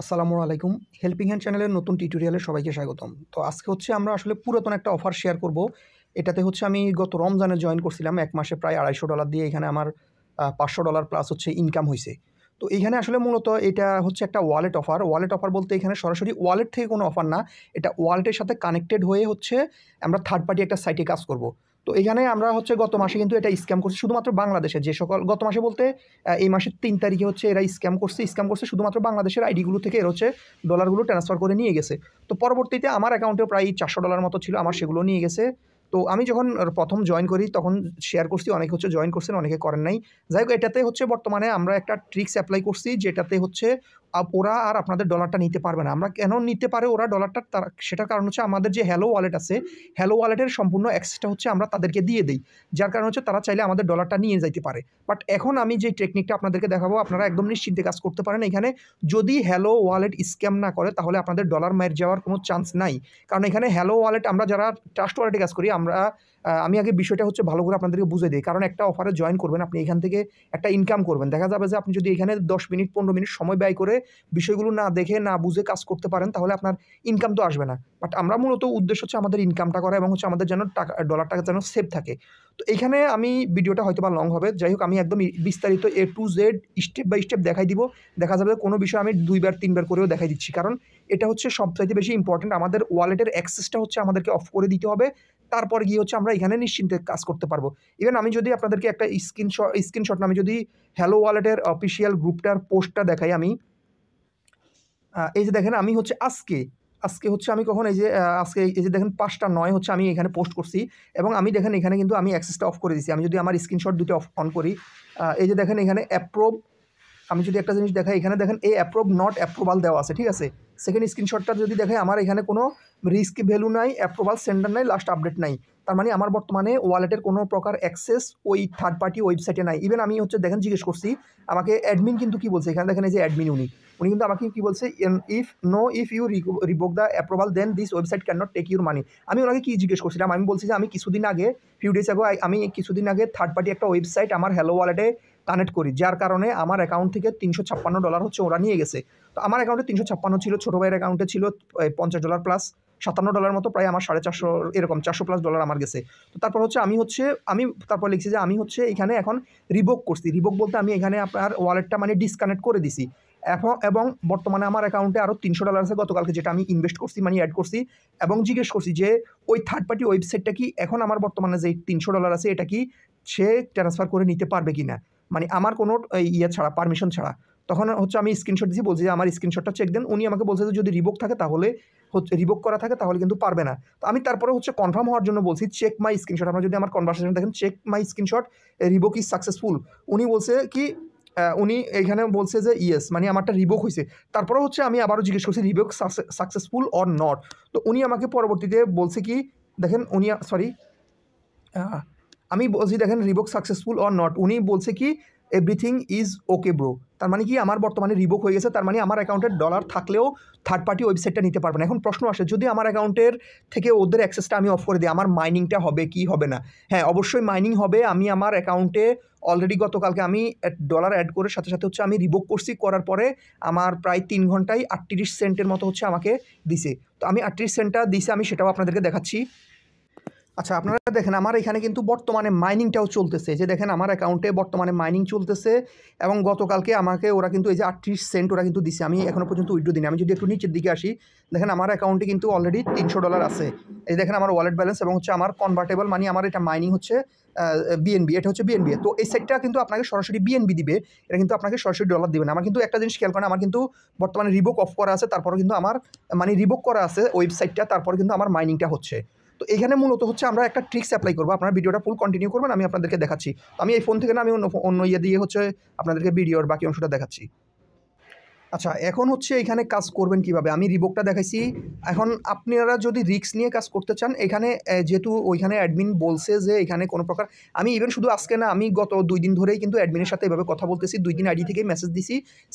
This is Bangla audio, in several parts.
আসসালামু আলাইকুম। হেল্পিং হ্যান্ড চ্যানেলের নতুন টিউটোরিয়ালে সবাইকে স্বাগতম। তো আজকে হচ্ছে আমরা আসলে পুরাতন একটা অফার শেয়ার করব। এটাতে হচ্ছে আমি গত রমজানে জয়েন করছিলাম। ১ মাসে প্রায় $২৫০ দিয়ে এখানে আমার $৫০০ প্লাস হচ্ছে ইনকাম হইছে। তো এইখানে আসলে মূলত এটা হচ্ছে একটা ওয়ালেট অফার। ওয়ালেট অফার বলতে এখানে সরাসরি ওয়ালেট থেকে কোনো অফার না। এটা ওয়ালেটের সাথে কানেক্টেড হয়ে হচ্ছে আমরা থার্ড পার্টি একটা সাইটে কাজ করব। তো এখানে আমরা হচ্ছে গত মাসে কিন্তু এটা স্ক্যাম করছি শুধুমাত্র বাংলাদেশে যে সকল গত মাসে বলতে এই মাসের ৩ তারিখে হচ্ছে এরা স্ক্যাম করছে শুধুমাত্র বাংলাদেশের আইডিগুলো থেকে এরা হচ্ছে ডলারগুলো ট্রান্সফার করে নিয়ে গেছে। তো পরবর্তীতে আমার অ্যাকাউন্টেও প্রায় $৪০০ মতো ছিল, আমার সেগুলো নিয়ে গেছে। তো আমি যখন প্রথম জয়েন করি তখন শেয়ার করছি, অনেকে হচ্ছে জয়েন করছেন, অনেকে করেন নাই। যাই হোক, এটাতে হচ্ছে বর্তমানে আমরা একটা ট্রিক্স অ্যাপ্লাই করছি যেটাতে হচ্ছে ওরা আর আপনাদের ডলারটা নিতে পারবে না। আমরা কেন নিতে পারে ওরা ডলারটা, তার সেটার কারণ হচ্ছে আমাদের যে হ্যালো ওয়ালেট আছে, হ্যালো ওয়ালেটের সম্পূর্ণ অ্যাক্সেসটা হচ্ছে আমরা তাদেরকে দিয়ে দিই, যার কারণ হচ্ছে তারা চাইলে আমাদের ডলারটা নিয়ে যাইতে পারে। বাট এখন আমি যে টেকনিকটা আপনাদেরকে দেখাবো, আপনারা একদম নিশ্চিন্তে কাজ করতে পারেন। এখানে যদি হ্যালো ওয়ালেট স্ক্যাম না করে তাহলে আপনাদের ডলার মাইর যাওয়ার কোনো চান্স নাই। কারণ এখানে হ্যালো ওয়ালেট, আমরা যারা ট্রাস্ট ওয়ালেটে কাজ করি, আমি আগে বিষয়টা হচ্ছে ভালো করে আপনাদেরকে বুঝিয়ে দিই। কারণ একটা অফারে জয়েন করবেন, আপনি এখান থেকে একটা ইনকাম করবেন। দেখা যাবে যে আপনি যদি এখানে 10 মিনিট 15 মিনিট সময় ব্যয় করে বিষয়গুলো না দেখে না বুঝে কাজ করতে পারেন, তাহলে আপনার ইনকাম তো আসবে না। বাট আমরা মূলত উদ্দেশ্য হচ্ছে আমাদের ইনকামটা করা এবং হচ্ছে আমাদের যেন টাকা, ডলারটা যেন সেভ থাকে। তো এখানে আমি ভিডিওটা হয়তো বা লং হবে, যাই হোক আমি একদম বিস্তারিত A to Z step by step দেখাই দিব। দেখা যাবে কোনো বিষয় আমি 2 বার 3 বার করেও দেখাই দিচ্ছি, কারণ এটা হচ্ছে সবচাইতে বেশি ইম্পর্টেন্ট। আমাদের ওয়ালেটের অ্যাক্সেসটা হচ্ছে আমাদেরকে অফ করে দিতে হবে, তারপর গিয়ে হচ্ছে আমরা এখানে নিশ্চিন্তে কাজ করতে পারবো। ইভেন আমি যদি আপনাদেরকে একটা স্ক্রিনশট না, আমি যদি হ্যালো ওয়ালেটের অফিসিয়াল গ্রুপটার পোস্টটা দেখাই, আমি এই যে দেখেন, আমি হচ্ছে আজকে হচ্ছে আমি কখন এই যে আজকে এই যে দেখেন ৫টা ৯ হচ্ছে আমি এখানে পোস্ট করছি এবং আমি দেখেন এখানে কিন্তু আমি অ্যাক্সেসটা অফ করে দিয়েছি। আমি যদি আমার স্ক্রিনশট দুটো অন করি, এই যে দেখেন এখানে অ্যাপ্রুভ, আমি যদি একটা জিনিস দেখাই, এখানে দেখেন এই অ্যাপ্রুভ নট অ্যাপ্রুভাল দেওয়া আছে, ঠিক আছে। সেকেন্ড স্ক্রিনশটটা যদি দেখাই, আমার এখানে কোনো রিস্ক ভ্যালু নাই, অ্যাপ্রুভাল সেন্ডার নাই, লাস্ট আপডেট নাই। তার মানে আমার বর্তমানে ওয়ালেটের কোনো প্রকার অ্যাক্সেস ওই থার্ড পার্টি ওয়েবসাইটে নাই। ইভেন আমি হচ্ছে দেখেন জিজ্ঞেস করছি, আমাকে অ্যাডমিন কিন্তু কী বলছে, এখানে দেখেন এই যে অ্যাডমিন, উনি কিন্তু আমাকে কী বলছে, if you revoke the approval then this website can not take your money. আমি ওনাকে কী জিজ্ঞেস করছিলাম, আমি বলছি যে আমি কিছুদিন আগে আমি কিছুদিন আগে থার্ড পার্টি একটা ওয়েবসাইট আমার হ্যালো ওয়ালেটে কানেক্ট করি, যার কারণে আমার অ্যাকাউন্ট থেকে $৩৫৬ হচ্ছে ওরা নিয়ে গেছে। তো আমার অ্যাকাউন্টে ৩৫৬ ছিল, ছোটো ভাইয়ের অ্যাকাউন্টে ছিল $50 প্লাস $57 মতো, প্রায় আমার 450 এরকম 400 প্লাস ডলার আমার গেছে। তো তারপর হচ্ছে আমি তারপর লিখছি যে আমি হচ্ছে এখানে এখন রিভোক করছি। রিভোক বলতে আমি এখানে আপনার ওয়ালেটটা মানে ডিসকানেক্ট করে দিছি এবং বর্তমানে আমার অ্যাকাউন্টে আরও $300 আছে গতকালকে, যেটা আমি ইনভেস্ট করছি, মানে অ্যাড করছি। এবং জিজ্ঞেস করছি যে ওই থার্ড পার্টি ওয়েবসাইটটা কি এখন আমার বর্তমানে যে $300 আছে এটা কি সে ট্রান্সফার করে নিতে পারবে কি না, মানে আমার কোনো ছাড়া, পারমিশন ছাড়া। তখন হচ্ছে আমি স্ক্রিনশট দিয়েছি, বলছি যে আমার স্ক্রিনশটটা চেক দেন। উনি আমাকে বলছে যে যদি রিভোক থাকে তাহলে হচ্ছে, রিভোক করা থাকে তাহলে কিন্তু পারবে না। তো আমি তারপরে হচ্ছে কনফার্ম হওয়ার জন্য বলছি চেক মাই স্ক্রিনশট। আপনারা যদি আমার কনভারসেশন দেখেন, check my screenshot, revoke is successful. উনি বলছে কি, উনি এখানে বলছে যে ইয়েস, মানে আমারটা রিভোক হয়েছে। তারপরে হচ্ছে আমি আবারও জিজ্ঞেস করছি রিভোক সাকসেসফুল অর নট। তো উনি আমাকে পরবর্তীতে বলছে কি, দেখেন উনি আমি বলছি দেখেন রিভোক সাকসেসফুল অর নট, উনি বলছে কি এভরিথিং ইজ ওকে ব্রো। তার মানে কি আমার বর্তমানে রিভোক হয়ে গেছে, তার মানে আমার অ্যাকাউন্টের ডলার থাকলেও থার্ড পার্টি ওয়েবসাইটটা নিতে পারবে না। এখন প্রশ্ন আসে, যদি আমার অ্যাকাউন্টের থেকে ওদের অ্যাক্সেসটা আমি অফ করে দিই, আমার মাইনিংটা হবে কি হবে না? হ্যাঁ, অবশ্যই মাইনিং হবে। আমি আমার অ্যাকাউন্টে অলরেডি গতকালকে আমি ডলার অ্যাড করে সাথে সাথে হচ্ছে আমি রিভোক করছি, করার পরে আমার প্রায় 3 ঘন্টায় 38 সেন্টের মতো হচ্ছে আমাকে দিছে। তো আমি 38 সেন্টটা দিছে, আমি সেটাও আপনাদেরকে দেখাচ্ছি। আচ্ছা, আপনারা দেখেন আমার এখানে কিন্তু বর্তমানে মাইনিংটাও চলতেছে, যে দেখেন আমার অ্যাকাউন্টে বর্তমানে মাইনিং চলতেছে। এবং গতকালকে আমাকে ওরা কিন্তু এই যে 38 সেন্ট ওরা কিন্তু দিছে, আমি এখনও পর্যন্ত উইথড্র দিইনি। আমি যদি একটু নিচের দিকে আসি, দেখেন আমার অ্যাকাউন্টে কিন্তু অলরেডি $300 আছে। এই দেখেন আমার ওয়ালেট ব্যালেন্স এবং হচ্ছে আমার কনভার্টেবল মানি, আমার এটা মাইনিং হচ্ছে বিএনবি, এটা হচ্ছে বিএনবি। তো এই সাইটটা কিন্তু আপনাকে সরাসরি বিএনবি দিবে, এটা কিন্তু আপনাকে সরাসরি ডলার দিবে না। আমার কিন্তু একটা জিনিস খেয়াল করেন, আমার কিন্তু বর্তমানে রিভোক অফ করা আছে, তারপরে কিন্তু আমার মানে রিভোক করা আছে ওয়েবসাইটটা, তারপরে কিন্তু আমার মাইনিংটা হচ্ছে। তো এখানে মূলত হচ্ছে আমরা একটা ট্রিক্স অ্যাপ্লাই করবো, আপনারা ভিডিওটা ফুল কন্টিনিউ করবেন, আমি আপনাদেরকে দেখাচ্ছি। তো আমি এই ফোন থেকে না, আমি অন্য ইয়ে দিয়ে হচ্ছে আপনাদেরকে ভিডিওর বাকি অংশটা দেখাচ্ছি। আচ্ছা, এখন হচ্ছে এখানে কাজ করবেন কিভাবে, আমি রিভোকটা দেখাইছি। এখন আপনারা যদি রিস্ক নিয়ে কাজ করতে চান, এখানে যেহেতু ওইখানে অ্যাডমিন বলছে যে এখানে কোনো প্রকার, আমি ইভেন শুধু আজকে না, আমি গত 2 দিন ধরেই কিন্তু অ্যাডমিনের সাথে এভাবে কথা বলতেছি, 2 দিন আইডি থেকেই মেসেজ দিছি,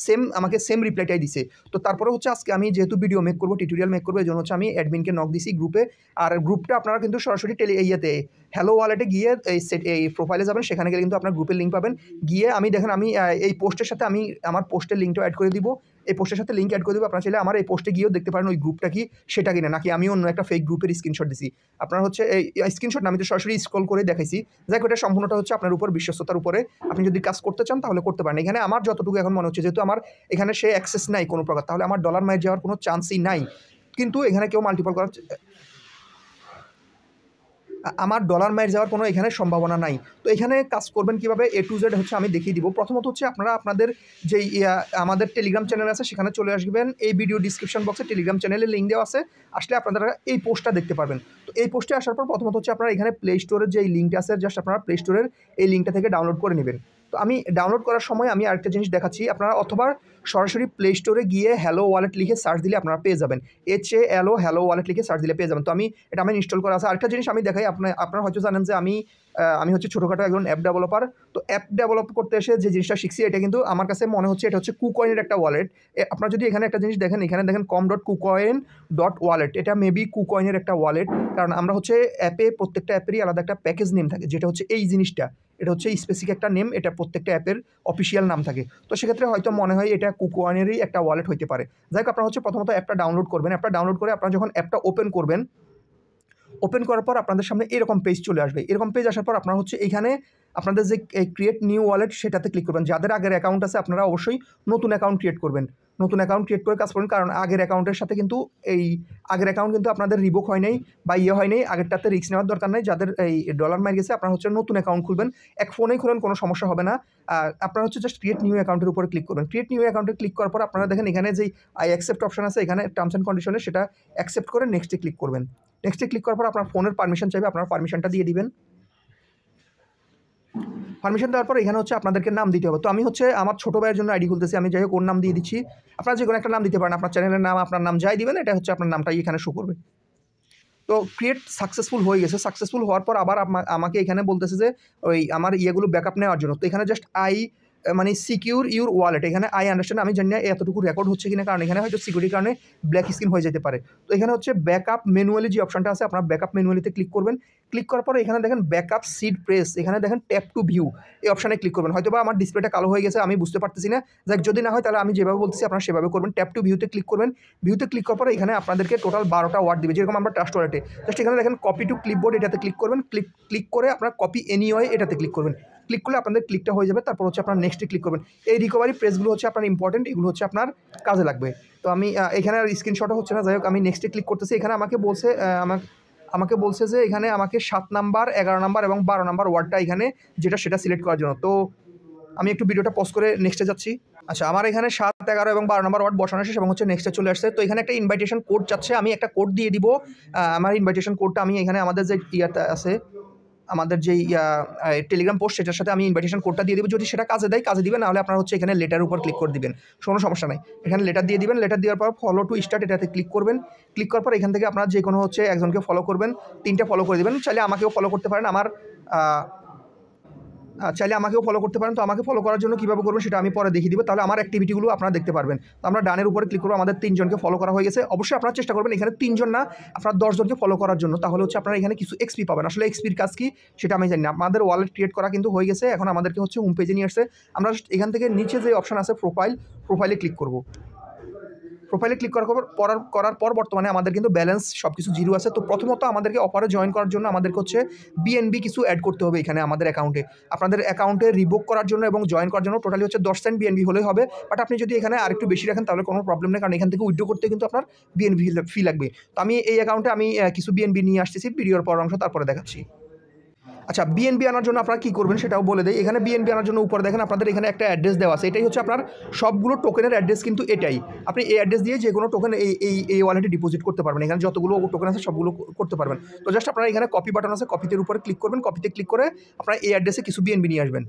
আমাকে সেম রিপ্লাইটাই দিছে। তো তারপরে হচ্ছে আজকে আমি যেহেতু ভিডিও মেক করবো, টিউটোরিয়াল মেক করবো, এই জন্য হচ্ছে আমি অ্যাডমিনকে নক দিছি গ্রুপে। আর গ্রুপটা আপনারা কিন্তু সরাসরি হ্যালো ওয়ালেটে গিয়ে এই প্রোফাইলে যাবেন, সেখানে গেলে কিন্তু আপনার গ্রুপের লিঙ্ক পাবেন। গিয়ে আমি দেখেন আমি এই পোস্টের সাথে আমি আমার পোস্টের লিঙ্কটাও অ্যাড করে দিব, এই পোস্টের সাথে লিঙ্ক অ্যাড করে দেবো। আপনারা চাইলে আমার এই পোস্টে গিয়েও দেখতে পারেন ওই গ্রুপটা কি, সেটা কিনা, নাকি আমি অন্য একটা ফেক গ্রুপের স্ক্রিনশট দিছি। আপনার হচ্ছে এই স্ক্রিনশট না, আমি তো সরাসরি স্ক্রল করে দেখাইছি। যাই হোক, এটা সম্পূর্ণটা হচ্ছে আপনার উপর, বিশ্বস্ততার উপরে। আপনি যদি কাজ করতে চান তাহলে করতে পারেন। এখানে আমার যতটুকু এখন মনে হচ্ছে, যেহেতু আমার এখানে সে অ্যাক্সেস নাই কোনো প্রকার, তাহলে আমার ডলার মাইর যাওয়ার কোনো চান্সই নাই। কিন্তু এখানে কেউ মাল্টিপল করার, আমার ডলার মাইর যাওয়ার কোনো এখানে সম্ভাবনা নাই। তো এখানে কাজ করবেন কীভাবে, A to Z হচ্ছে আমি দেখিয়ে দিব। প্রথমত হচ্ছে আপনারা আপনাদের যেই আমাদের টেলিগ্রাম চ্যানেল আছে সেখানে চলে আসবেন। এই ভিডিও ডিসক্রিপশন বক্সে টেলিগ্রাম চ্যানেলের লিঙ্ক দেওয়া আছে, আসলে আপনারা এই পোস্টটা দেখতে পারবেন। তো এই পোস্টে আসার পর প্রথমত হচ্ছে আপনারা এখানে প্লে স্টোরের যে লিঙ্কটা আছে, জাস্ট আপনারা প্লে স্টোরের এই লিঙ্কটা থেকে ডাউনলোড করে নেবেন। তো আমি ডাউনলোড করার সময় আমি আরেকটা জিনিস দেখাচ্ছি, আপনারা অথবা সরাসরি প্লে স্টোরে গিয়ে হ্যালো ওয়ালেট লিখে সার্চ দিলে আপনারা পেয়ে যাবেন। HALO হ্যালো ওয়ালেট লিখে সার্চ দিলে পেয়ে যাবেন। তো এটা আমি ইনস্টল করা আছে। আরেকটা জিনিস আমি দেখাই, আপনারা হয়তো জানেন যে আমি হচ্ছে ছোটোখাটো একজন অ্যাপ ডেভেলপার। তো অ্যাপ ডেভেলপ করতে এসে যে জিনিসটা শিখছি, এটা কিন্তু আমার কাছে মনে হচ্ছে এটা হচ্ছে কুকয়েনের একটা ওয়ালেট। আপনারা যদি এখানে একটা জিনিস দেখেন, এখানে দেখেন com.kucoin.wallet, এটা মেবি কুকয়েনের একটা ওয়ালেট। কারণ আমরা হচ্ছে প্রত্যেকটা অ্যাপেরই আলাদা একটা প্যাকেজ নেম থাকে, যেটা হচ্ছে এই জিনিসটা, এটা হচ্ছে স্পেসিফিক একটা নেম, এটা প্রত্যেকটা অ্যাপের অফিসিয়াল নাম থাকে। তো সেক্ষেত্রে হয়তো মনে হয় এটা কুকয়েনেরই একটা ওয়ালেট হতে পারে। যাই হোক, আপনারা হচ্ছে প্রথমত অ্যাপটা ডাউনলোড করবেন। অ্যাপটা ডাউনলোড করে আপনারা যখন অ্যাপটা ওপেন করবেন, ওপেন করার পর আপনাদের সামনে এরকম পেজ চলে আসবে। এরকম পেজ আসার পর আপনারা হচ্ছে এইখানে আপনাদের যে ক্রিয়েট নিউ ওয়ালেট সেটাতে ক্লিক করবেন। যাদের আগের অ্যাকাউন্ট আছে আপনারা অবশ্যই নতুন অ্যাকাউন্ট ক্রিয়েট করবেন, নতুন অ্যাকাউন্ট ক্রিয়েট করে কাজ করবেন। কারণ আগের অ্যাকাউন্টের সাথে কিন্তু আগের অ্যাকাউন্ট কিন্তু আপনাদের রিভোক হয় নাই বা হয় নাই, আগেরটাতে রিস্ক নেওয়ার দরকার নেই। যাদের এই ডলার মার গেছে, আপনারা হচ্ছে নতুন অ্যাকাউন্ট খুলবেন, এক ফোনেই খুলেন, কোনো সমস্যা হবে না। আপনারা হচ্ছে জাস্ট ক্রিয়েট নিউ অ্যাকাউন্টের উপরে ক্লিক করবেন। ক্রিয়েট নিউ অ্যাকাউন্টে ক্লিক করার পর আপনারা দেখেন এখানে যেই আই অ্যাকসেপ্ট অপশন আছে, এখানে টার্মস অ্যান্ড কন্ডিশনে সেটা অ্যাকসেপ্ট করে নেক্সটে ক্লিক করবেন। নেক্সটে ক্লিক করার পর আপনার ফোনের পারমিশন চাইবে, আপনার পারমিশনটা দিয়ে দিবেন। পারমিশন দেওয়ার পর এখানে হচ্ছে আপনাদেরকে নাম দিতে হবে। তো আমি হচ্ছে আমার ছোটো ভাইয়ের জন্য আইডি খুলতেছি, আমি যাই হোক ওর নাম দিয়ে দিচ্ছি। আপনারা যে কোনো একটা নাম দিতে পারেন, আপনার চ্যানেলের নাম, আপনার নাম যাই দিবেন, এটা হচ্ছে আপনার নামটাই এখানে শো করবে। তো ক্রিয়েট সাকসেসফুল হয়ে গেছে। সাকসেসফুল হওয়ার পর আবার আমাকে এখানে বলতেছে যে ওই আমার ইয়েগুলো ব্যাকআপ নেওয়ার জন্য। তো এখানে জাস্ট মানে সিকিউর ইউর ওয়ালেট, এখানে আন্ডারস্ট্যান্ড, আমি জানি না এতটুকু রেকর্ড হচ্ছে কিনা, কারণ এখানে হয়তো সিকিউরিটির কারণে ব্ল্যাক স্ক্রিন হয়ে যেতে পারে। তো এখানে হচ্ছে ব্যাকআপ ম্যানুয়ালি যে অপশনটা আছে, আপনার ব্যাকআপ ম্যানুয়ালিতে ক্লিক করবেন। ক্লিক করার পরে এখানে দেখেন ব্যাকআপ সিড প্রেস, এখানে দেখেন ট্যাপ টু ভিউ, এই অপশানে ক্লিক করবেন। হয়তো বা আমার ডিসপ্লেটা কালো হয়ে গেছে, আমি বুঝতে পারতেছি না। যাক, যদি না হয় তাহলে আমি যেভাবে বলতেছি আপনারা সেভাবে করবেন। ট্যাপ টু ভিউতে ক্লিক করবেন। ভিউতে ক্লিক করার পরে এখানে আপনাদেরকে টোটাল 12টা ওয়ার্ড দিবে, যেরকম আমরা ট্রাস্ট ওয়ালেটে। জাস্ট এখানে দেখেন কপি টু ক্লিপবোর্ড, এটাতে ক্লিক করবেন। ক্লিক করে আপনারা কপি এনিওয়ে এটাতে ক্লিক করবেন। ক্লিক করলে আপনাদের ক্লিকটা হয়ে যাবে। তারপর হচ্ছে আপনার নেক্সটে ক্লিক করবেন। এই রিকভারি প্রেসগুলো হচ্ছে আপনার ইম্পর্টেন্ট, এগুলো হচ্ছে আপনার কাজে লাগবে। তো আমি এখানে আর স্ক্রিনশটও হচ্ছে না, যাই হোক আমি নেক্সটে ক্লিক করতেছি। এখানে আমাকে বলছে যে এখানে আমাকে 7 নাম্বার, 11 নাম্বার এবং 12 নাম্বার ওয়ার্ডটা এখানে সেটা সিলেক্ট করার জন্য। তো আমি একটু ভিডিওটা পজ করে নেক্সটে যাচ্ছি। আচ্ছা, আমার এখানে 7, 11 এবং 12 নম্বর ওয়ার্ড বসানো শেষ এবং হচ্ছে নেক্সটে চলে আসছে। তো এখানে একটা ইনভাইটেশন কোড চাচ্ছে, আমি একটা কোড দিয়ে দিব। আমার ইনভাইটেশন কোডটা আমি এখানে আমাদের যে ইয়াতে আছে, আমাদের যেই টেলিগ্রাম পোস্ট, সেটার সাথে আমি ইনভাইটেশন কোডটা দিয়ে দেবো। যদি সেটা কাজে দেয়, কাজে দিবেন, নাহলে আপনারা হচ্ছে এখানে লেটার উপর ক্লিক করে দিবেন, কোনো সমস্যা নাই। এখানে লেটার দিয়ে দিবেন। লেটার দেওয়ার পর ফলো টু স্টার্ট এটাতে ক্লিক করবেন। ক্লিক করার পর এখান থেকে আপনারা যে কোনো হচ্ছে একজনকে ফলো করবেন, 3টা ফলো করে দেবেন। চাইলে আমাকেও ফলো করতে পারেন, চাইলে আমাকেও ফলো করতে পারেন। তো আমাকে ফলো করার জন্য কীভাবে করবেন সেটা আমি পরে দেখিয়ে দিব, তাহলে আমার অ্যাক্টিভিটিগুলো আপনারা দেখতে পারবেন। তো আমরা ডানের উপরে ক্লিক করবো, আমাদের 3 জনকে ফলো করা হয়ে গেছে। অবশ্যই আপনারা চেষ্টা করবেন এখানে 3 জন না, আপনারা 10 জনকে ফলো করার জন্য, তাহলে হচ্ছে আপনারা এখানে কিছু এক্সপি পাবেন। আসলে এক্সপির কাজ কি সেটা আমি জানি না। আমাদের ওয়ালেট ক্রিয়েট করা কিন্তু হয়ে গেছে, এখন আমাদেরকে হচ্ছে হোম পেজে নিয়ে আসছে। আমরা এখান থেকে নিচে যে অপশন আছে প্রোফাইলে ক্লিক করব। প্রোফাইলে ক্লিক করার পর বর্তমানে আমাদের কিন্তু ব্যালেন্স সব কিছু 0 আছে। তো প্রথমত আমাদেরকে অফারে জয়েন করার জন্য আমাদেরকে হচ্ছে বিএনবি কিছু অ্যাড করতে হবে এখানে আমাদের অ্যাকাউন্টে। আপনাদের অ্যাকাউন্টে রিভোক করার জন্য এবং জয়েন করার জন্য টোটালি হচ্ছে 10 সেন্ট বিএনবি হলেই হবে। বাট আপনি যদি এখানে আরেকটু বেশি রাখেন তাহলে কোনো প্রবলেম নেই, কারণ এখান থেকে উইথড্র করতে কিন্তু আপনার বিএনবি ফি লাগবে। তো আমি এই অ্যাকাউন্টে কিছু বিএনবি নিয়ে আসতেছি, ভিডিওর পর অংশ তারপরে দেখাচ্ছি। আচ্ছা, বিএনবি আনার জন্য আপনারা কী করবেন সেটাও বলে দেয়। এখানে বিএনবি আনার জন্য উপরে দেখেন আপনাদের এখানে একটা অ্যাড্রেস দেওয়া আছে, এটাই হচ্ছে আপনার সবগুলো টোকেনের অ্যাড্রেস, কিন্তু এটাই আপনি এই অ্যাড্রেস দিয়ে যে কোনো টোকেন এই ওয়ালেটে ডিপোজিট করতে পারবেন। এখানে যতগুলো টোকেন আছে সবগুলো করতে পারবেন। তো জাস্ট আপনারা এখানে কপি বাটন আছে, কপিতে উপরে ক্লিক করবেন। কপিতে ক্লিক করে আপনারা এই অ্যাড্রেসে কিছু বিএনবি নিয়ে আসবেন।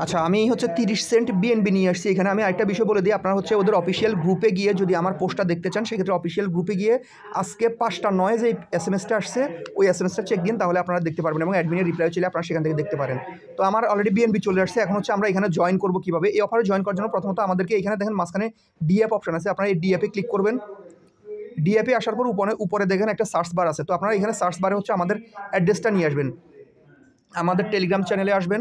আচ্ছা, আমি হচ্ছে 30 সেন্ট বিএনবি নিয়ে আসছি। এখানে আমি আরেকটা বিষয় বলে দিই, আপনারা হচ্ছে ওদের অফিসিয়াল গ্রুপে গিয়ে যদি আমার পোস্টটা দেখতে চান, সেক্ষেত্রে অফিসিয়াল গ্রুপে গিয়ে আজকে 5টা 9 যে এসএমএসটা আসছে, ওই এসএমএসটা চেক দিন, তাহলে আপনারা দেখতে পারবেন এবং অ্যাডমিনের রিপ্লাই চাইলে আপনারা সেখান থেকে দেখতে পারেন। তো আমার অলরেডি বিএনবি চলে আসছে। এখন হচ্ছে আমরা এখানে জয়েন করবো কীভাবে। এই অফারে জয়েন করার জন্য প্রথমত আমাদেরকে এখানে দেখেন মাঝখানে ডিএপ অপশন আছে, আপনারা এই ডিএপে ক্লিক করবেন। ডিএপে আসার পর উপরে দেখেন একটা সার্চ বার আছে। তো আপনারা এখানে সার্চ বারে হচ্ছে আমাদের অ্যাড্রেসটা নিয়ে আসবেন। আমাদের টেলিগ্রাম চ্যানেলে আসবেন।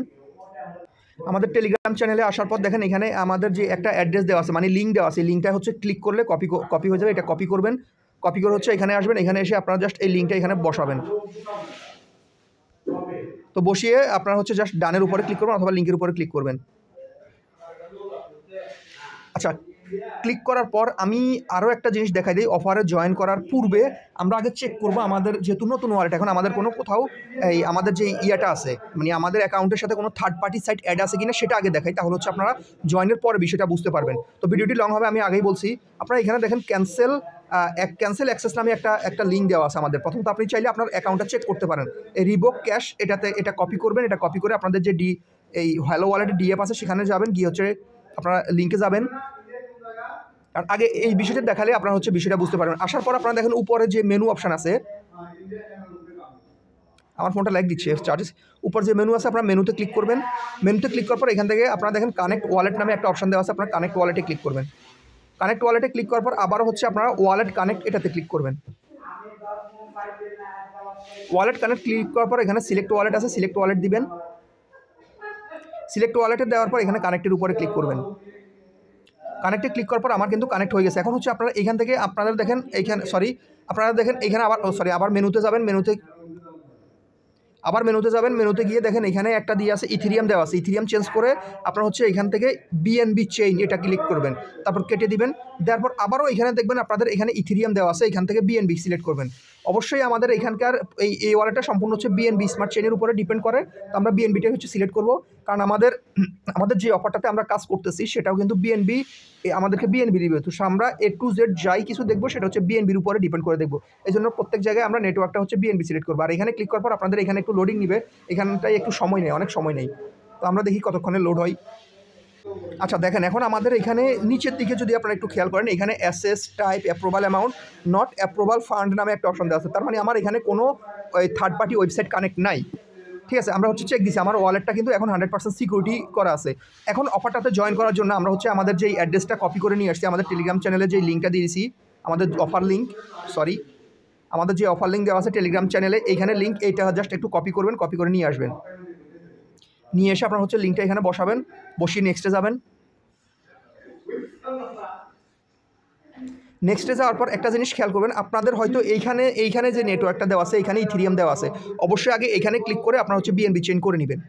আমাদের টেলিগ্রাম চ্যানেলে আসার পর দেখেন এখানে আমাদের যে একটা অ্যাড্রেস দেওয়া আছে, মানে লিঙ্ক দেওয়া আছে, লিঙ্কটা হচ্ছে ক্লিক করলে কপি হয়ে যাবে। এটা কপি করবেন, কপি করে হচ্ছে এখানে আসবেন। এখানে এসে আপনারা জাস্ট এই লিঙ্কটা এখানে বসাবেন। তো বসিয়ে আপনারা হচ্ছে জাস্ট ডানের উপরে ক্লিক করবেন অথবা লিঙ্কের উপরে ক্লিক করবেন। আচ্ছা, ক্লিক করার পর আমি আরও একটা জিনিস দেখাই দিই। অফারে জয়েন করার পূর্বে আমরা আগে চেক করব আমাদের যেহেতু নতুন ওয়ালেট, এখন আমাদের কোনো কোথাও এই আমাদের যে ইয়াটা আছে, মানে আমাদের অ্যাকাউন্টের সাথে কোনো থার্ড পার্টি সাইট অ্যাড আছে কিনা সেটা আগে দেখাই, তাহলে হচ্ছে আপনারা জয়েনের পরে বিষয়টা বুঝতে পারবেন। তো ভিডিওটি লং হবে, আমি আগেই বলছি। আপনারা এখানে দেখেন ক্যান্সেল অ্যাক্সেস নামে একটা লিঙ্ক দেওয়া আছে আমাদের। প্রথমত আপনি চাইলে আপনার অ্যাকাউন্টটা চেক করতে পারেন। এই রিভোক ক্যাশ এটা কপি করবেন। এটা কপি করে আপনাদের যে এই হ্যালো ওয়ালেটের ডিএপ আছে সেখানে যাবেন, গিয়ে হচ্ছে আপনারা লিঙ্কে যাবেন। আর আগে এই বিষয়টা দেখালে আপনারা হচ্ছে বিষয়টা বুঝতে পারবেন। আসার পর আপনারা দেখেন উপরে যে মেনু অপশান আছে, আমার ফোনটা লাইক দিচ্ছে চার্জেস, উপর যে মেনু আছে আপনারা মেনুতে ক্লিক করবেন। মেনুতে ক্লিক করার পর এখান থেকে আপনারা দেখেন কানেক্ট ওয়ালেট নামে একটা অপশান দেওয়া আছে, আপনারা কানেক্ট ওয়ালেটে ক্লিক করবেন। কানেক্ট ওয়ালেটে ক্লিক করার পর আবারও হচ্ছে আপনারা ওয়ালেট কানেক্ট এটাতে ক্লিক করবেন। ওয়ালেট কানেক্ট ক্লিক করার পর এখানে সিলেক্ট ওয়ালেট আছে, সিলেক্ট ওয়ালেট দিবেন। সিলেক্ট ওয়ালেটে দেওয়ার পর এখানে কানেক্টের উপরে ক্লিক করবেন। কানেক্টে ক্লিক করার পর আমার কিন্তু কানেক্ট হয়ে গেছে। এখন হচ্ছে আপনারা এখান থেকে আপনারা দেখেন এইখানে এখানে আবার মেনুতে যাবেন। মেনুতে গিয়ে দেখেন এখানে একটা দিয়ে আছে ইথেরিয়াম দেওয়া আছে। ইথেরিয়াম চেঞ্জ করে আপনারা হচ্ছে এখান থেকে বিএনবি চেইন এটা ক্লিক করবেন, তারপর কেটে দিবেন। দেওয়ার পর আবারও এখানে দেখবেন আপনাদের এখানে ইথেরিয়াম দেওয়া আছে, এখান থেকে বিএনবি সিলেক্ট করবেন। অবশ্যই আমাদের এখানকার এই ওয়ালেটটা সম্পূর্ণ হচ্ছে বিএনবি স্মার্ট চেইনের উপরে ডিপেন্ড করে। তো আমরা বিএনবিটাই হচ্ছে সিলেক্ট করব, কারণ আমাদের যে অফারটাতে আমরা কাজ করতেছি সেটাও কিন্তু বিএনবি, আমাদেরকে বিএনবি দিবে। তো আমরা A to Z যাই কিছু দেখবো সেটা হচ্ছে বিএনবির উপরে ডিপেন্ড করে দেখবো। এই জন্য প্রত্যেক জায়গায় আমরা নেটওয়ার্কটা হচ্ছে বিএনবি সিলেক্ট করবো। আর এখানে ক্লিক করার পর আপনাদের এখানে একটু লোডিং নিবে, এখানটায় একটু সময় নেই, অনেক সময় নেই। তো আমরা দেখি কতক্ষণে লোড হয়। আচ্ছা দেখেন, এখন আমাদের এখানে নিচের দিকে যদি আপনারা একটু খেয়াল করেন, এখানে assess type approval amount not approval fund নামে একটা অপশন দেওয়া আছে। তার মানে আমার এখানে কোনো থার্ড পার্টি ওয়েবসাইট কানেক্ট নাই। ঠিক আছে, আমরা হচ্ছে চেক দিছি, আমার ওয়ালেটটা কিন্তু এখন 100% সিকিউরিটি করা আছে। এখন অফারটাতে জয়েন করার জন্য আমরা হচ্ছে আমাদের যেই অ্যাড্রেসটা কপি করে নিয়ে আসছি, আমাদের টেলিগ্রাম চ্যানেলে যেই লিঙ্কটা দিয়েছি, আমাদের অফার লিঙ্ক, আমাদের যে অফার লিঙ্ক দেওয়া আছে টেলিগ্রাম চ্যানেলে, এইখানে লিঙ্ক, এইটা জাস্ট একটু কপি করবেন, কপি করে নিয়ে আসবেন। নিয়ে এসে আপনারা হচ্ছে লিঙ্কটা এখানে বসাবেন, বসিয়ে নেক্সটে যাবেন। নেক্সটে যাওয়ার পর একটা জিনিস খেয়াল করবেন, আপনাদের হয়তো এইখানে যে নেটওয়ার্কটা দেওয়া আছে, এখানে ইথেরিয়াম দেওয়া আছে। অবশ্যই আগে এখানে ক্লিক করে আপনারা হচ্ছে বিএনবি চেঞ্জ করে নেবেন।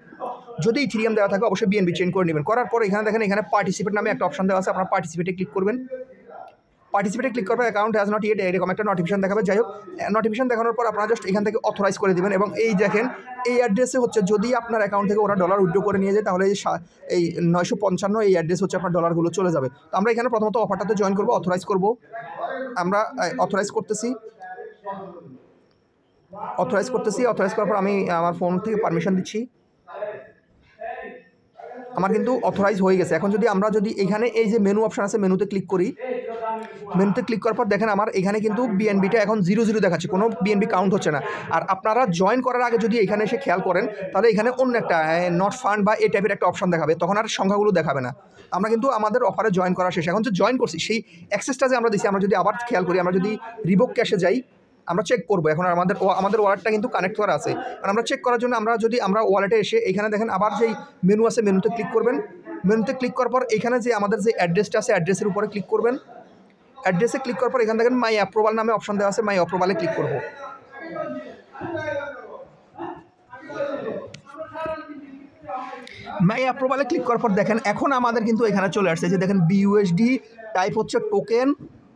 যদি ইথেরিয়াম দেওয়া থাকে অবশ্যই বিএনবি চেঞ্জ করে নেবেন। করার পর এখানে দেখেন এখানে পার্টিসিপেট নামে একটা অপশন দেওয়া আছে, আপনারা পার্টিসিপেটে ক্লিক করবেন। পার্টিসিপেটে ক্লিক করবে, অ্যাকাউন্ট হ্যাজ নট ইয়েট এরকম একটা নোটিফিকেশন দেখাবে। যাই হোক, নোটিফিকেশন দেখানোর পর আপনারা জাস্ট এখান থেকে অথরাইজ করে দেবেন। এবং এই দেখেন এই অ্যাড্রেসে হচ্ছে যদি আপনার অ্যাকাউন্ট থেকে ওরা ডলার উইথড্র করে নিয়ে যায়, তাহলে এই 955 এই অ্যাড্রেস হচ্ছে আপনার ডলারগুলো চলে যাবে। তো আমরা এখানে প্রথমত অফারটাতে জয়েন করবো, অথরাইজ করবো। আমরা অথরাইজ করতেছি। অথরাইজ করার পর আমি আমার ফোন থেকে পারমিশন দিচ্ছি। আমার কিন্তু অথরাইজ হয়ে গেছে। এখন আমরা যদি এখানে এই যে মেনু অপশন আছে, মেনুতে ক্লিক করি। মেনুতে ক্লিক করার পর দেখেন আমার এখানে কিন্তু বিএনবিটা এখন 0 দেখাচ্ছে, কোনো বিএনবি কাউন্ট হচ্ছে না। আর আপনারা জয়েন করার আগে যদি এখানে এসে খেয়াল করেন, তাহলে এখানে অন্য একটা নট ফান্ড বা এই টাইপের একটা অপশন দেখাবে, তখন আর সংখ্যাগুলো দেখাবে না। আমরা কিন্তু আমাদের অফারে জয়েন করা শেষ। এখন যে জয়েন করছি সেই অ্যাক্সেসটা যে আমরা দিচ্ছি, আমরা যদি আবার খেয়াল করি, আমরা যদি রিভোক ক্যাশে যাই, আমরা চেক করবো। এখন আমাদের ওয়ালেটটা কিন্তু কানেক্ট করা আছে। আর আমরা চেক করার জন্য আমরা ওয়ালেটে এসে এখানে দেখেন আবার যেই মেনু আছে, মেনুতে ক্লিক করবেন। মেনুতে ক্লিক করার পর এখানে যে আমাদের যে অ্যাড্রেসটা আছে, অ্যাড্রেসের উপরে ক্লিক করবেন। অ্যাড্রেসে ক্লিক করার পর এখানে দেখেন মাই অ্যাপ্রুভাল নামে অপশন দেওয়া আছে, মাই অ্যাপ্রুভালে ক্লিক করব। মাই অ্যাপ্রুভালে ক্লিক করার পর দেখেন এখন আমাদের কিন্তু এখানে চলে আসছে যে দেখেন বিইউএসডি টাইপ হচ্ছে টোকেন।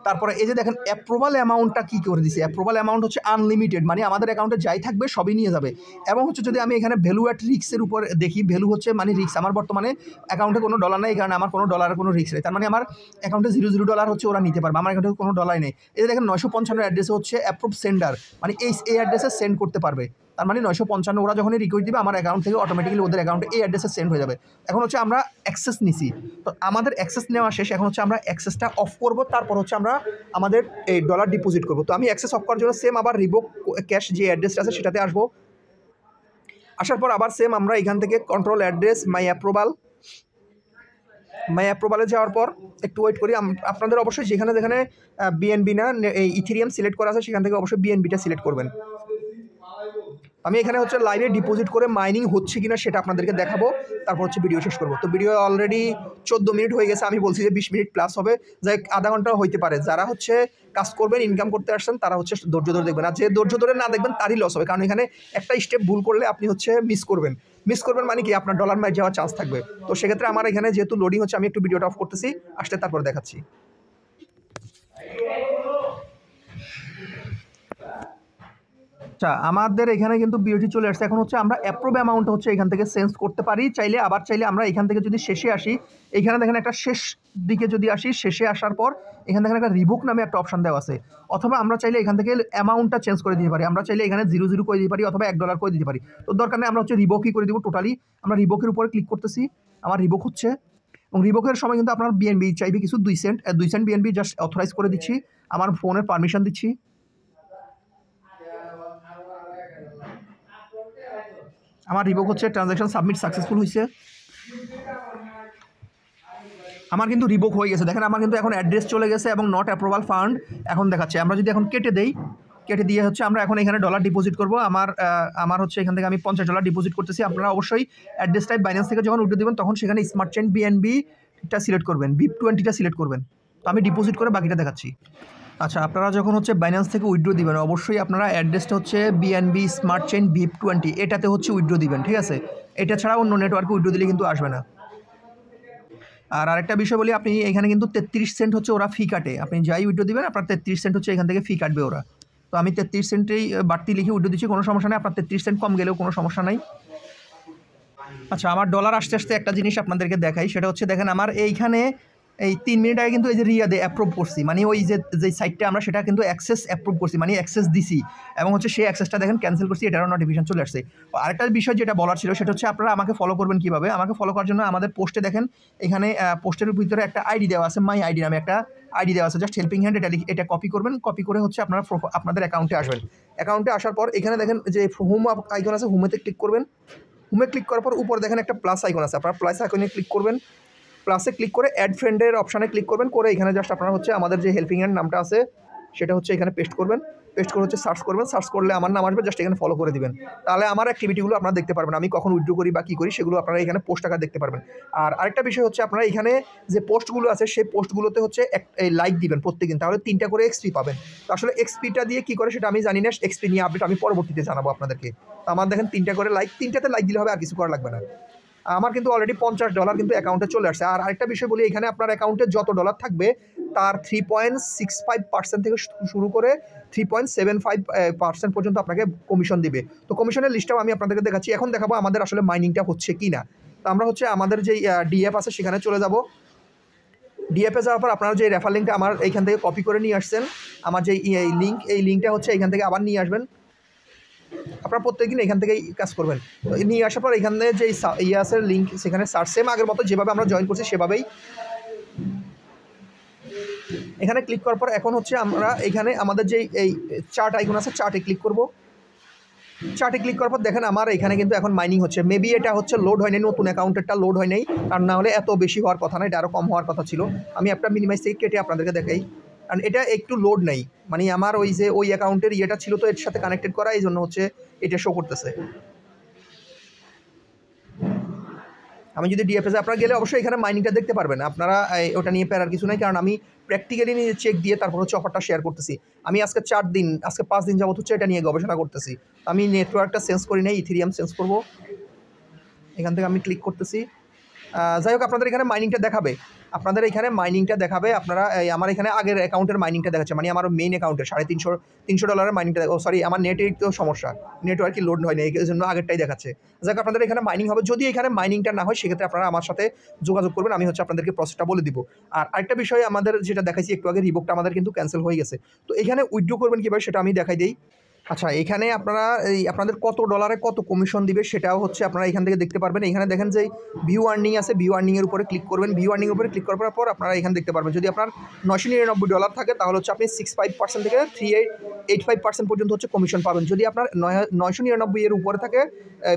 তারপরে এই যে দেখেন অ্যাপ্রুভাল অ্যামাউন্টটা কী করে দিছে, অ্যাপ্রুভাল অ্যামাউন্ট হচ্ছে আনলিমিটেড, মানে আমাদের অ্যাকাউন্টে যাই থাকবে সবই নিয়ে যাবে। এবং হচ্ছে যদি আমি এখানে ভ্যালু অ্যাট রিক্সের উপর দেখি, ভ্যালু হচ্ছে মানে রিক্স, আমার বর্তমানে অ্যাকাউন্টে কোনো ডলার নেই, কারণ আমার কোনো ডলারের কোনো রিক্স নেই। তার মানে আমার অ্যাকাউন্টে $0 হচ্ছে ওরা নিতে পারবে, আমার অ্যাকাউন্টে কোনো ডলার নেই। এই যে দেখেন 955 অ্যাড্রেসে হচ্ছে অ্যাপ্রুভ সেন্ডার, মানে এই অ্যাড্রেসে সেন্ড করতে পারবে। তার মানে 955 ওরা যখনই রিকোয়েস্ট দিবে আমার অ্যাকাউন্ট থেকে অটোমেটিক্যালি ওদের অ্যাকাউন্টে এই অ্যাড্রেসে সেন্ড হয়ে যাবে। এখন হচ্ছে আমরা অ্যাক্সেস নিছি, তো আমাদের অ্যাক্সেস নেওয়া শেষ। এখন হচ্ছে আমরা অ্যাক্সেসটা অফ করব, তারপর হচ্ছে আমরা আমাদের এই ডলার ডিপোজিট করব। তো আমি অ্যাক্সেস অফ করার জন্য সেম আবার রিভোক ক্যাশ যে অ্যাড্রেসটা আছে সেটাতে আসবো। আসার পর আবার সেম আমরা এখান থেকে কন্ট্রোল অ্যাড্রেস মাই অ্যাপ্রুভাল, মাই অ্যাপ্রুভালে যাওয়ার পর একটু ওয়েট করি। আপনাদের অবশ্যই যেখানে যেখানে বিএনবি না এই ইথেরিয়াম সিলেক্ট করা আছে সেখান থেকে অবশ্যই বিএনবিটা সিলেক্ট করবেন। আমি এখানে হচ্ছে লাইভে ডিপোজিট করে মাইনিং হচ্ছে কিনা সেটা আপনাদেরকে দেখাবো, তারপর হচ্ছে ভিডিও শেষ করবো। তো ভিডিও অলরেডি 14 মিনিট হয়ে গেছে, আমি বলছি যে 20 মিনিট প্লাস হবে, যাই আধা ঘন্টাও হইতে পারে। যারা হচ্ছে কাজ করবেন, ইনকাম করতে আসছেন, তারা হচ্ছে ধৈর্য ধরে দেখবেন, আর যে ধৈর্য ধরে না দেখবেন তারই লস হবে। কারণ এখানে একটা স্টেপ ভুল করলে আপনি হচ্ছে মিস করবেন মানে কি আপনার ডলার মাইর যাওয়ার চান্স থাকবে। তো সেক্ষেত্রে আমার এখানে যেহেতু লোডিং হচ্ছে, আমি একটু ভিডিওটা অফ করতেছি, আসলে তারপর দেখাচ্ছি। আচ্ছা, আমাদের এখানে কিন্তু বিওটি চলে আসছে। এখন হচ্ছে আমরা অ্যাপ্রুভ অ্যামাউন্ট হচ্ছে এখান থেকে চেঞ্জ করতে পারি চাইলে, আবার চাইলে আমরা এখান থেকে যদি শেষে আসি, এখানে দেখেন একটা শেষ দিকে যদি আসি, শেষে আসার পর এখানে দেখেন একটা রিবুক নামে একটা অপশন দেওয়া আছে। অথবা আমরা চাইলে এখান থেকে অ্যামাউন্টটা চেঞ্জ করে দিতে পারি, আমরা চাইলে এখানে 0 করে দিতে পারি অথবা $1 করে দিতে পারি। তো দরকার নেই, আমরা হচ্ছে রিবকই করে দিব টোটালি। আমরা রিবকের উপরে ক্লিক করতেছি, আমার রিবক হচ্ছে, এবং রিবকের সময় কিন্তু আপনার বিএনবি চাইবে কিছু 2 সেন্ট বিএনবি জাস্ট অথরাইজ করে দিচ্ছি, আমার ফোনের পারমিশন দিচ্ছি। আমার রিবক হচ্ছে, ট্রানজ্যাকশন সাবমিট সাকসেসফুল হয়েছে, আমার কিন্তু রিবক হয়ে গেছে। দেখেন আমার কিন্তু এখন অ্যাড্রেস চলে গেছে এবং নট অ্যাপ্রুভাল ফান্ড এখন দেখাচ্ছে। আমরা যদি এখন কেটে দেই, কেটে দিয়ে হচ্ছে আমরা এখন এখানে ডলার ডিপোজিট করবো। আমার হচ্ছে এখান থেকে আমি $50 ডিপোজিট করতেছি। আপনারা অবশ্যই অ্যাড্রেস টাইপ বাইন্যান্স থেকে যখন উঠে দেবেন তখন সেখানে স্মার্ট চেইন বিএনবিটা সিলেক্ট করবেন, BIP20টা সিলেক্ট করবেন। তো আমি ডিপোজিট করে বাকিটা দেখাচ্ছি। আচ্ছা, আপনারা যখন হচ্ছে বাইন্যান্স থেকে উইথড্র দিবেন, অবশ্যই আপনারা অ্যাড্রেসটা হচ্ছে বিএনবি স্মার্ট চেইন BIP20 এটাতে হচ্ছে উইথড্র দিবেন, ঠিক আছে? এটা ছাড়া অন্য নেটওয়ার্কে উইথড্র দিলে কিন্তু আসবে না। আর আরেকটা বিষয় বলি, আপনি এখানে কিন্তু 33 সেন্ট হচ্ছে ওরা ফি কাটে। আপনি যাই উইথড্র দিবেন আপনার 33 সেন্ট হচ্ছে এখান থেকে ফি কাটবে ওরা। তো আমি 33 সেন্টেই বাড়তি লিখে উইথড্র দিচ্ছি, কোনো সমস্যা নেই। আপনার 33 সেন্ট কম গেলেও কোনো সমস্যা নাই। আচ্ছা, আমার ডলার আসতে আসতে একটা জিনিস আপনাদেরকে দেখাই, সেটা হচ্ছে দেখেন আমার এইখানে এই 3 মিনিট আগে কিন্তু এই যে রিয়াদে অ্যাপ্রুভ করছি, মানে ওই যে সাইটটা আমরা সেটা কিন্তু অ্যাক্সেস অ্যাপ্রুভ করছি, মানে অ্যাক্সেস দিছি, এবং হচ্ছে সেই অ্যাক্সেসটা দেখেন ক্যান্সেল করছি, এটারও নোটিফিকেশন চলে আসছে। আরেকটা বিষয় যেটা বলার ছিল সেটা হচ্ছে আপনারা আমাকে ফলো করবেন কীভাবে। আমাকে ফলো করার জন্য আমাদের পোস্টে দেখেন এখানে পোস্টের ভিতরে একটা আইডি দেওয়া আছে, মাই আইডি নামে একটা আইডি দেওয়া আছে, জাস্ট হেল্পিং হ্যান্ড, এটা কপি করবেন, কপি করে হচ্ছে আপনারা আপনাদের অ্যাকাউন্টে আসবেন। অ্যাকাউন্টে আসার পর এখানে দেখেন যে হোম আইকন আছে, হোমেতে ক্লিক করবেন। হোমে ক্লিক করার পর উপরে দেখেন একটা প্লাস আইকন আছে, আপনারা প্লাস আইকনে ক্লিক করবেন। প্লাসে ক্লিক করে অ্যাড ফ্রেন্ডের অপশানে ক্লিক করবেন, করে এখানে জাস্ট আপনারা হচ্ছে আমাদের যে হেল্পিং হ্যান্ড নামটা আছে সেটা হচ্ছে এখানে পেস্ট করবেন। পেস্ট করে হচ্ছে সার্চ করবেন, সার্চ করলে আমার নাম আসবে, জাস্ট এখানে ফলো করে দিবেন। তাহলে আমার অ্যাক্টিভিটিগুলো আপনারা দেখতে পারবেন, আমি কখন উইথড্র করি বা কী করি সেগুলো আপনারা এখানে পোস্ট আকারে দেখতে পারবেন। আর আরেকটা বিষয় হচ্ছে আপনারা এখানে যে পোস্টগুলো আছে সেই পোস্টগুলোতে হচ্ছে লাইক দিবেন প্রত্যেকদিন, তাহলে 3টা করে এক্সপি পাবেন। তো আসলে এক্সপিটা দিয়ে কী করে সেটা আমি জানি না, এক্সপি নিয়ে আপডেট আমি পরবর্তীতে জানাবো আপনাদেরকে। তো আমার দেখেন 3টা করে লাইক, 3টাতে লাইক দিলে হবে, আর কিছু করা লাগবে না। আমার কিন্তু অলরেডি $50 কিন্তু অ্যাকাউন্টে চলে আসছে। আর আরেকটা বিষয় বলি, এখানে আপনার অ্যাকাউন্টে যত ডলার থাকবে তার 3.65% থেকে শুরু করে 3.75% পর্যন্ত আপনাকে কমিশন দিবে। তো কমিশনের লিস্টটাও আমি আপনাদেরকে দেখাচ্ছি, এখন দেখাবো আমাদের আসলে মাইনিংটা হচ্ছে কি না। তো আমরা হচ্ছে আমাদের যে ডিএফ আছে সেখানে চলে যাব। ডিএফে যাওয়ার পর আপনারা যে রেফার লিঙ্কটা আমার এইখান থেকে কপি করে নিয়ে আসছেন, আমার যে এই লিঙ্কটা হচ্ছে এখান থেকে আবার নিয়ে আসবেন। আপনারা প্রত্যেকদিন এখান থেকেই কাজ করবেন। তো নিয়ে আসার পর এখানে যে আছে লিঙ্ক, সেখানে সার্চ সেম আগের মতো যেভাবে আমরা জয়েন করছি সেভাবেই এখানে ক্লিক করার পর এখন হচ্ছে আমরা এখানে আমাদের যে এই চার্ট আইকন আছে চার্টে ক্লিক করব। চার্টে ক্লিক করার পর দেখেন আমার এখানে কিন্তু এখন মাইনিং হচ্ছে। মেবি এটা হচ্ছে লোড হয় নাই, নতুন অ্যাকাউন্টেরটা লোড হয় নাই, আর না হলে এত বেশি হওয়ার কথা না, এটা আরও কম হওয়ার কথা ছিল। আমি একটা মিনিমাইজ থেকে কেটে আপনাদেরকে দেখাই, কারণ এটা একটু লোড নেই, মানে আমার ওই অ্যাকাউন্টের ইয়েটা ছিল তো এর সাথে কানেক্টেড করা, এই জন্য হচ্ছে এটা শো করতেছে। আমি যদি ডিএফএসে আপনারা গেলে অবশ্যই এখানে মাইনিংটা দেখতে পারবেন, আপনারা ওটা নিয়ে প্যারার কিছু নাই, কারণ আমি প্র্যাকটিক্যালি নিয়ে চেক দিয়ে তারপর হচ্ছে অফারটা শেয়ার করতেছি। আমি আজকে 5 দিন যাবত হচ্ছে এটা নিয়ে গবেষণা করতেছি। আমি নেটওয়ার্কটা চেঞ্জ করি নাই, ইথেরিয়াম চেঞ্জ করব। এখান থেকে আমি ক্লিক করতেছি। যাই হোক, আপনাদের এখানে মাইনিংটা দেখাবে, আপনারা আমার এখানে আগের অ্যাকাউন্টের মাইনিংটা দেখাচ্ছে, মানে আমার মেইন অ্যাকাউন্টের $350 মাইনিংটা, সরি আমার নেটের তো সমস্যা, নেটওয়ার্কই লোড হয় না, এই জন্য আগেরটাই দেখাচ্ছে। যাই হোক, আপনাদের এখানে মাইনিং হবে। যদি এখানে মাইনিংটা না হয় সেক্ষেত্রে আপনারা আমার সাথে যোগাযোগ করবেন, আমি হচ্ছে আপনাদেরকে প্রসেসটা বলে দিব। আর আরেকটা বিষয় আমাদের যেটা দেখাইছি একটু আগে, রিবুকটা আমাদের কিন্তু ক্যান্সেল হয়ে গেছে। তো এখানে উইথড্র করবেন কীভাবে সেটা আমি দেখাই দিই। আচ্ছা, এখানে আপনারা এই আপনাদের কত ডলারে কত কমিশন দিবে সেটাও হচ্ছে আপনারা এখান থেকে দেখতে পারবেন। এখানে দেখেন যে ভিউ আর্নিং আছে, ভিউ আর্নিং এর উপরে ক্লিক করবেন। ভিউ আর্নিং এর উপরে ক্লিক করার পর আপনারা এখানে দেখতে পারবেন যদি আপনার $999 থাকে তাহলে হচ্ছে আপনি 65% থেকে 385% পর্যন্ত হচ্ছে কমিশন পাবেন। যদি আপনার 999 এর উপরে থাকে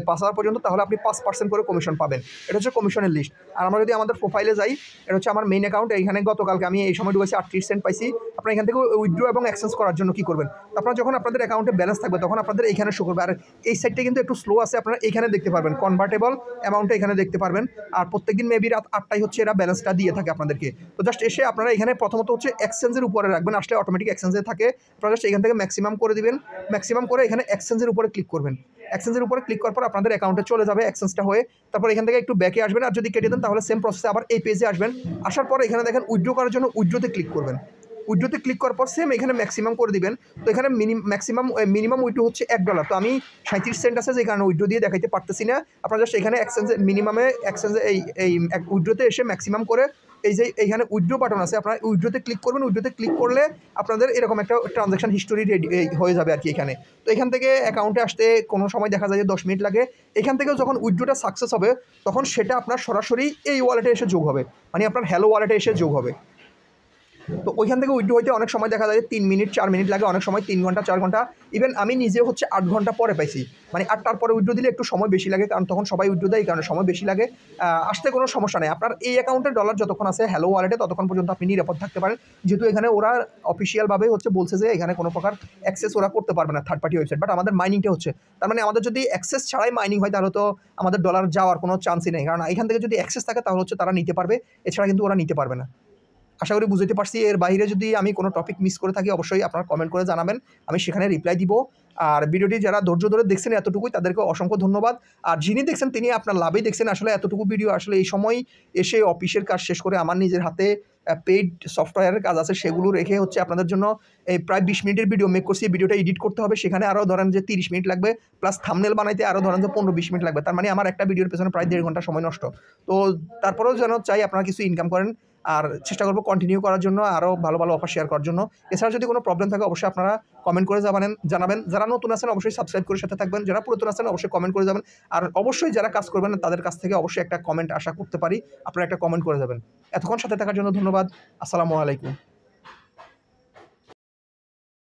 5,000 পর্যন্ত তাহলে আপনি 5% করে কমিশন পাবেন। এটা হচ্ছে কমিশনের লিস্ট। আর আমরা যদি আমাদের প্রোফাইলে যাই, এটা হচ্ছে আমার মেইন অ্যাকাউন্ট। এইখানে গতকালকে আমি এই সময় ঢুকেছি 38 সেন্ট পাইছি। আপনারা এখান থেকে উইথড্র এবং এক্সচেঞ্জ করার জন্য কী করবেন, আপনারা যখন আপনাদের অ্যাকাউন্টে ব্যালেন্স থাকবে তখন আপনাদের এইখানে শো করবে। আর এই সাইডটা কিন্তু একটু স্লো আছে, আপনারা এখানে দেখতে পারবেন কনভার্টেবল অ্যামাউন্টটা এখানে দেখতে পারবেন। আর প্রত্যেকদিন মেবি রাত 8টায় হচ্ছে এরা ব্যালেন্সটা দিয়ে থাকে আপনাদেরকে। তো জাস্ট এসে আপনারা এখানে প্রথমত হচ্ছে এক্সচেঞ্জের উপরে রাখবেন, আসলে অটোমেটিক এক্সচেঞ্জে থাকে। আপনারা জাস্ট এখান থেকে ম্যাক্সিমাম করে দিবেন, ম্যাক্সিমাম করে এখানে এক্সচেঞ্জের উপরে ক্লিক করবেন। এক্সচেঞ্জের উপরে ক্লিক করার পর আপনাদের অ্যাকাউন্টে চলে যাবে এক্সচেঞ্জটা হয়ে। তারপর এখান থেকে একটু ব্যাকে আসবেন, আর যদি কেটে দেন তাহলে সেম প্রসেসে আবার এই পেজে আসবেন। আসার পর এখানে দেখেন উইথড্র করার জন্য উইথড্রোতে ক্লিক করবেন। উইথড্রোতে ক্লিক করার পর সেম এখানে ম্যাক্সিমাম করে দিবেন। তো এখানে মিনিমাম উইথড্রো হচ্ছে $1। তো আমি 37 সেন্ট আছে যে কারণে উইথড্রো দিয়ে দেখাইতে পারতেছি না। আপনারা জাস্ট এখানে এক্সচেঞ্জে মিনিমামে এক্সচেঞ্জে এই উইথড্রোতে এসে ম্যাক্সিমাম করে এই যে এইখানে উইথড্রো বাটন আছে, আপনারা উইথড্রোতে ক্লিক করবেন। উইথড্রোতে ক্লিক করলে আপনাদের এরকম একটা ট্রানজ্যাকশন হিস্টোরি রেডি হয়ে যাবে আর কি এখানে। তো এখান থেকে অ্যাকাউন্টে আসতে কোনো সময় দেখা যায় যে 10 মিনিট লাগে। এখান থেকেও যখন উইথড্রোটা সাকসেস হবে তখন সেটা আপনার সরাসরি এই ওয়ালেটে এসে যোগ হবে, মানে আপনার হ্যালো ওয়ালেটে এসে যোগ হবে। তো ওইখান থেকে উইথড্র হইতে অনেক সময় দেখা যায় 3 মিনিট 4 মিনিট লাগে, অনেক সময় 3 ঘন্টা 4 ঘন্টা, ইভেন আমি নিজে হচ্ছে 8 ঘন্টা পরে পাইছি। মানে 8টার পরে উইথড্র দিলে একটু সময় বেশি লাগে, কারণ তখন সবাই উইথড্র দেয়, এই কারণে সময় বেশি লাগে। আসতে কোনো সমস্যা নেই। আপনার এই অ্যাকাউন্টের ডলার যতক্ষণ আছে হ্যালো ওয়ালেটে ততক্ষণ পর্যন্ত আপনি নিরাপদ থাকতে পারেন, যেহেতু এখানে ওরা অফিসিয়ালভাবে হচ্ছে বলছে যে এখানে কোনো প্রকার অ্যাক্সেস ওরা করতে পারবে না থার্ড পার্টি ওয়েবসাইট। বাট আমাদের মাইনিংটা হচ্ছে, তার মানে আমাদের যদি অ্যাক্সেস ছাড়াই মাইনিং হয় তাহলে তো আমাদের ডলার যাওয়ার কোনো চান্সই নেই, কারণ এখান থেকে যদি অ্যাক্সেস থাকে তাহলে হচ্ছে তারা নিতে পারবে, এছাড়া কিন্তু ওরা নিতে পারবে না। আশা করি বুঝতে পারছি। এর বাইরে যদি আমি কোনো টপিক মিস করে থাকি অবশ্যই আপনারা কমেন্ট করে জানাবেন, আমি সেখানে রিপ্লাই দিব। আর ভিডিওটি যারা ধৈর্য ধরে দেখছেন এতটুকুই, তাদেরকে অসংখ্য ধন্যবাদ। আর যিনি দেখছেন তিনি আপনার লাভেই দেখছেন। আসলে এতটুকু ভিডিও আসলে এই সময় এসে অফিসের কাজ শেষ করে আমার নিজের হাতে পেইড সফটওয়্যারের কাজ আছে সেগুলো রেখে হচ্ছে আপনাদের জন্য এই প্রায় 20 মিনিটের ভিডিও মেক করছি। ভিডিওটা এডিট করতে হবে, সেখানে আরও ধরেন যে 30 মিনিট লাগবে, প্লাস থাম্বনেল বানাইতে আরও ধরেন যে 15-20 মিনিট লাগবে। তার মানে আমার একটা ভিডিওর পেছনে প্রায় 1.5 ঘন্টা সময় নষ্ট। তো তারপরেও যেন চাই আপনারা কিছু ইনকাম করেন, আর চেষ্টা করবো কন্টিনিউ করার জন্য, আরও ভালো ভালো অফার শেয়ার করার জন্য। এছাড়া যদি কোনো প্রবলেম থাকে অবশ্যই আপনারা কমেন্ট করে জানাবেন। যারা নতুন আছেন অবশ্যই সাবস্ক্রাইব করে সাথে থাকবেন, যারা পুরাতন আছেন অবশ্যই কমেন্ট করে যাবেন। আর অবশ্যই যারা কাজ করবেন তাদের কাছ থেকে অবশ্যই একটা কমেন্ট আশা করতে পারি, আপনারা একটা কমেন্ট করে যাবেন। এতক্ষণ সাথে থাকার জন্য ধন্যবাদ। আসসালামু আলাইকুম।